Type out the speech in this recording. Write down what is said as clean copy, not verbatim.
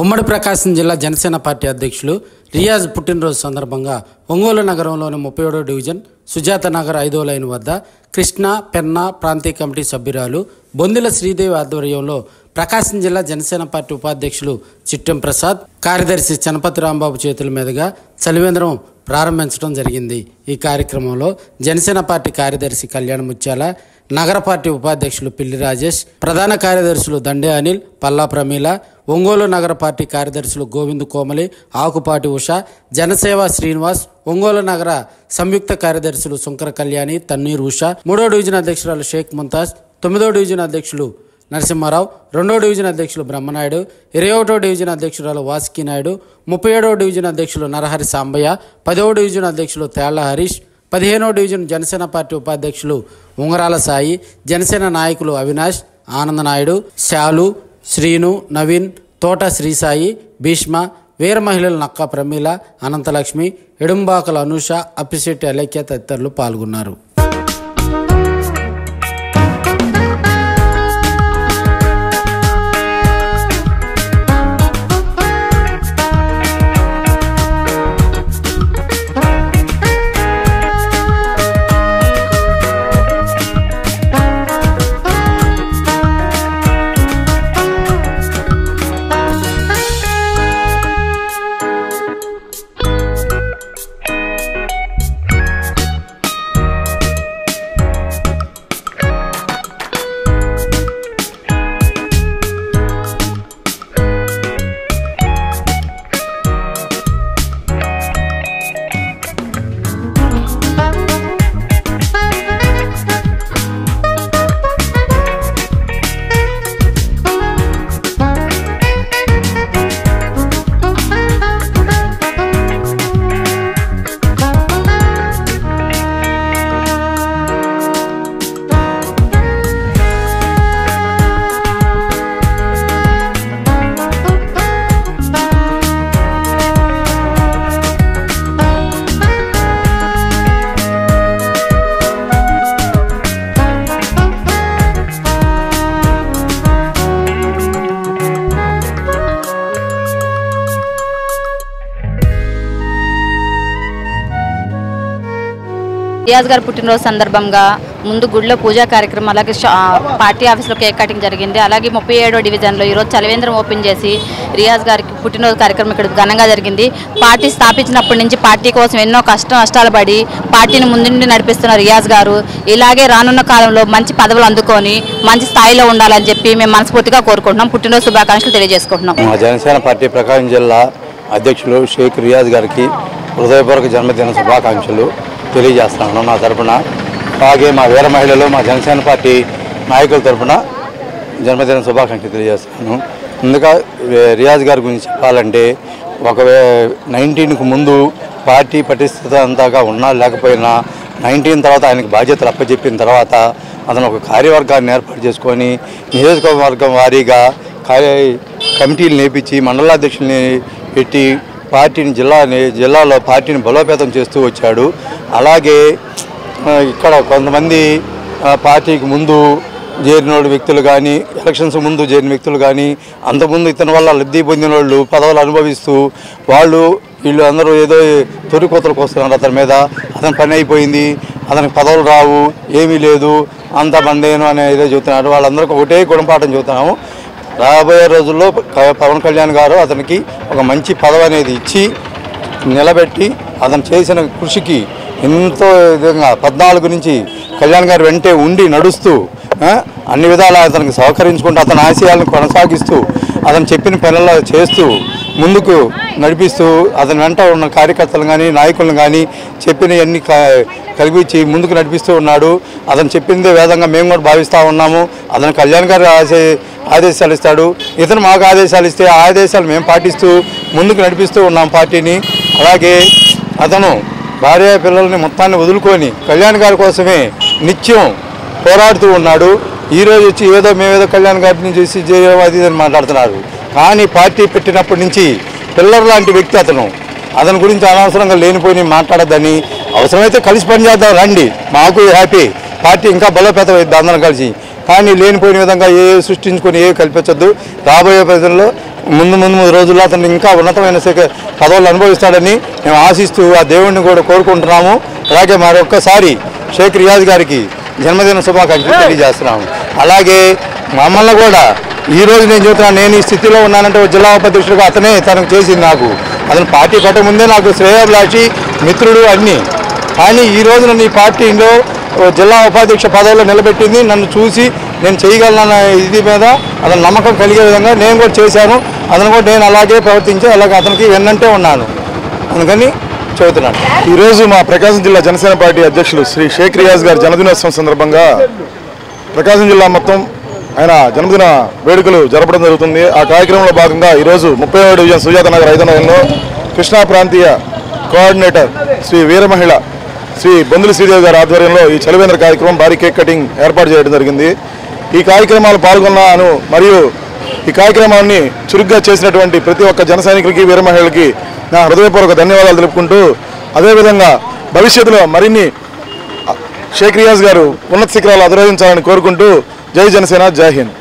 ఉమ్మడి ప్రకాశం జిల్లా జనసేన పార్టీ అధ్యక్షులు రియాజ్ పుట్టినరోజు సందర్భంగా ఒంగోలు నగరంలోని 37వ డివిజన్ సుజాత నగర్ 5వ లైన్ వద్ద కృష్ణా పెన్నా ప్రాంతీయ కమిటీ సభ్యురాలు బొందిల శ్రీదేవి ఆధ్వర్యంలో ప్రకాశం జిల్లా జనసేన పార్టీ ఉపాధ్యక్షులు చిట్టెం ప్రసాద్, కార్యదర్శి చనపతి రాంబాబు చేతుల మీదుగా చలివేంద్రం ప్రారంభించడం జరిగింది. ఈ కార్యక్రమంలో జనసేన పార్టీ కార్యదర్శి కళ్యాణ ముత్యాల, నగర పార్టీ ఉపాధ్యక్షులు పిల్లి రాజేష్, ప్రధాన కార్యదర్శులు దండే అనిల్, పల్లా ప్రమీల, ఒంగోలు నగర పార్టీ కార్యదర్శులు గోవింద్ కోమలి, ఆకుపాటి ఉష, జనసేవ శ్రీనివాస్, ఒంగోలు నగర సంయుక్త కార్యదర్శులు శంకర కళ్యాణి, తన్నీర్ ఉష, 3వ డివిజన్ అధ్యక్షురాలు షేక్ ముంతాజ్, 9వ డివిజన్ అధ్యక్షులు నరసింహారావు, 2వ డివిజన్ అధ్యక్షులు బ్రహ్మనాయుడు, 21వ డివిజన్ అధ్యక్షురాలు వాసుకి నాయుడు, 37వ డివిజన్ అధ్యక్షులు నరహరి సాంబయ్య, 10వ డివిజన్ అధ్యక్షులు తేళ్ల హరీష్, 15వ డివిజన్ జనసేన పార్టీ ఉపాధ్యక్షులు ఉంగరాల సాయి, జనసేన నాయకులు అవినాష్, ఆనంద నాయుడు, శాలు, శ్రీను, నవీన్, తోట శ్రీసాయి, భీష్మ, వీర మహిళలు నక్కా ప్రమీల, అనంతలక్ష్మి, ఎడుంబాకల అనూష, అప్పిశెట్టి అలేఖ్య తదితరులు పాల్గొన్నారు. రియాజ్ గారు పుట్టినరోజు సందర్భంగా ముందు గుడిలో పూజా కార్యక్రమం, అలాగే పార్టీ ఆఫీస్లో కేక్ కటింగ్ జరిగింది. అలాగే 37వ డివిజన్లో ఈరోజు చలివేంద్రం ఓపెన్ చేసి రియాజ్ గారికి పుట్టినరోజు కార్యక్రమం ఇక్కడ ఘనంగా జరిగింది. పార్టీ స్థాపించినప్పటి నుంచి పార్టీ కోసం ఎన్నో నష్టాలు పడి పార్టీని ముందుండి నడిపిస్తున్న రియాజ్ గారు ఇలాగే రానున్న కాలంలో మంచి పదవులు అందుకొని మంచి స్థాయిలో ఉండాలని చెప్పి మేము మనస్ఫూర్తిగా కోరుకుంటున్నాం. పుట్టినరోజు శుభాకాంక్షలు తెలియజేసుకుంటున్నాం. మా జనసేన పార్టీ ప్రకాశం జిల్లా అధ్యక్షులు షేక్ రియాజ్ గారికి హృదయపూర్వక జన్మదిన శుభాకాంక్షలు తెలియజేస్తున్నాను నా తరఫున. అలాగే మా వీర మహిళలు, మా జనసేన పార్టీ నాయకుల తరఫున జన్మదిన శుభాకాంక్షలు తెలియజేస్తున్నాను. ముందుగా రియాజ్ గారి గురించి చెప్పాలంటే 19కు ముందు పార్టీ పటిష్టత అంతాగా ఉన్నా లేకపోయినా 19 తర్వాత ఆయనకు బాధ్యతలు అప్పచెప్పిన తర్వాత అతను ఒక కార్యవర్గాన్ని ఏర్పాటు చేసుకొని నియోజకవర్గం వారీగా కమిటీలు నేపించి మండలాధ్యక్షుల్ని పెట్టి పార్టీని జిల్లాలో పార్టీని బలోపేతం చేస్తూ వచ్చాడు. అలాగే ఇక్కడ కొంతమంది పార్టీకి ముందు చేరిన వ్యక్తులు కానీ, ఎలక్షన్స్ ముందు చేరిన వ్యక్తులు కానీ, అంతకుముందు ఇతని వల్ల లబ్ధి పొందిన వాళ్ళు పదవులు అనుభవిస్తూ వీళ్ళు అందరూ ఏదో తొలికోతలకు వస్తున్నారు అతని మీద. అతని పని అయిపోయింది, అతనికి పదవులు రావు, ఏమీ లేదు, అంత బందేను అని ఏదో చెబుతున్నారు. వాళ్ళందరికీ ఒకటే గుణపాఠం చెబుతున్నాము. రాబోయే రోజుల్లో పవన్ కళ్యాణ్ గారు అతనికి ఒక మంచి పదవి అనేది ఇచ్చి నిలబెట్టి అతను చేసిన కృషికి ఎంతో విధంగా 14 నుంచి కళ్యాణ్ గారు వెంటే ఉండి నడుస్తూ అన్ని విధాలా అతనికి సహకరించుకుంటూ అతని ఆశయాలను కొనసాగిస్తూ అతను చెప్పిన పనుల్లో చేస్తూ ముందుకు నడిపిస్తూ అతని వెంట ఉన్న కార్యకర్తలు కానీ నాయకులను కానీ చెప్పినవన్నీ కలిపించి ముందుకు నడిపిస్తూ ఉన్నాడు. అతను చెప్పిందే వేదంగా మేము కూడా భావిస్తూ ఉన్నాము. అతను కళ్యాణ్ గారు ఆదేశాలు ఇస్తాడు, ఇతను మాకు ఆదేశాలు ఇస్తే ఆ ఆదేశాలు మేము పాటిస్తూ ముందుకు నడిపిస్తూ ఉన్నాం పార్టీని. అలాగే అతను భార్య పిల్లల్ని మొత్తాన్ని వదులుకొని కళ్యాణ్ గారి కోసమే నిత్యం పోరాడుతూ ఉన్నాడు. ఈరోజు వచ్చి మేమేదో కళ్యాణ్ గారిని చూసి అది అని మాట్లాడుతున్నారు. కానీ పార్టీ పెట్టినప్పటి నుంచి పిల్లర్ లాంటి వ్యక్తి అతని గురించి అనవసరంగా లేనిపోయి మాట్లాడద్దని, అవసరమైతే కలిసి పనిచేద్దాం రండి, మాకు హ్యాపీ, పార్టీ ఇంకా బలోపేతం అవుతుంది అందరం కలిసి. కానీ లేనిపోయిన విధంగా ఏ సృష్టించుకొని ఏ కల్పించొద్దు. రాబోయే ప్రజల్లో ముందు రోజుల్లో అతను ఇంకా ఉన్నతమైన పదవులు అనుభవిస్తాడని మేము ఆశిస్తూ ఆ దేవుడిని కూడా కోరుకుంటున్నాము. అలాగే మరొక్కసారి షేక్ రియాజ్ గారికి జన్మదిన శుభాకాంక్షలు తెలియజేస్తున్నాము. అలాగే మమ్మల్ని కూడా ఈరోజు నేను చెబుతున్నాను, నేను ఈ స్థితిలో ఉన్నానంటే జిల్లా ఉపాధ్యక్షుడిగా అతనే తనకు చేసింది. అతను పార్టీ కట్ట ముందే నాకు శ్రేయోభిలాషి మిత్రుడు అన్నీ. కానీ ఈరోజు నన్ను ఈ పార్టీలో జిల్లా ఉపాధ్యక్ష పదవిలో నిలబెట్టింది. నన్ను చూసి నేను చేయగలనన్న ఇది మీద అతను నమ్మకం కలిగే విధంగా నేను కూడా చేశాను. అతను కూడా నేను అలాగే ప్రవర్తించి అలాగే అతనికి వెన్నంటే ఉన్నాను. అందుకని చెబుతున్నాను. ఈరోజు మా ప్రకాశం జిల్లా జనసేన పార్టీ అధ్యక్షులు శ్రీ షేక్ రియాజ్ గారి జన్మదినోత్సవం సందర్భంగా ప్రకాశం జిల్లా మొత్తం ఆయన జన్మదిన వేడుకలు జరపడం జరుగుతుంది. ఆ కార్యక్రమంలో భాగంగా ఈరోజు 30వ డివిజన్ సుజాత నగర్ 5వ లైన్లో కృష్ణా ప్రాంతీయ కోఆర్డినేటర్ శ్రీ వీరమహిళ శ్రీ బొందుల శ్రీదేవి గారి ఆధ్వర్యంలో ఈ చలివేంద్ర కార్యక్రమం భారీ కేక్ కటింగ్ ఏర్పాటు చేయడం జరిగింది. ఈ కార్యక్రమాలు పాల్గొన్నాను మరియు ఈ కార్యక్రమాన్ని చురుగ్గా చేసినటువంటి ప్రతి ఒక్క జన సైనికులకి వీరమహిళలకి నా హృదయపూర్వక ధన్యవాదాలు తెలుపుకుంటూ, అదేవిధంగా భవిష్యత్తులో మరిన్ని షేక్ రియాజ్ గారు ఉన్నత శిఖరాలు అధిరోహించాలని కోరుకుంటూ జై జనసేన, జై హింద్.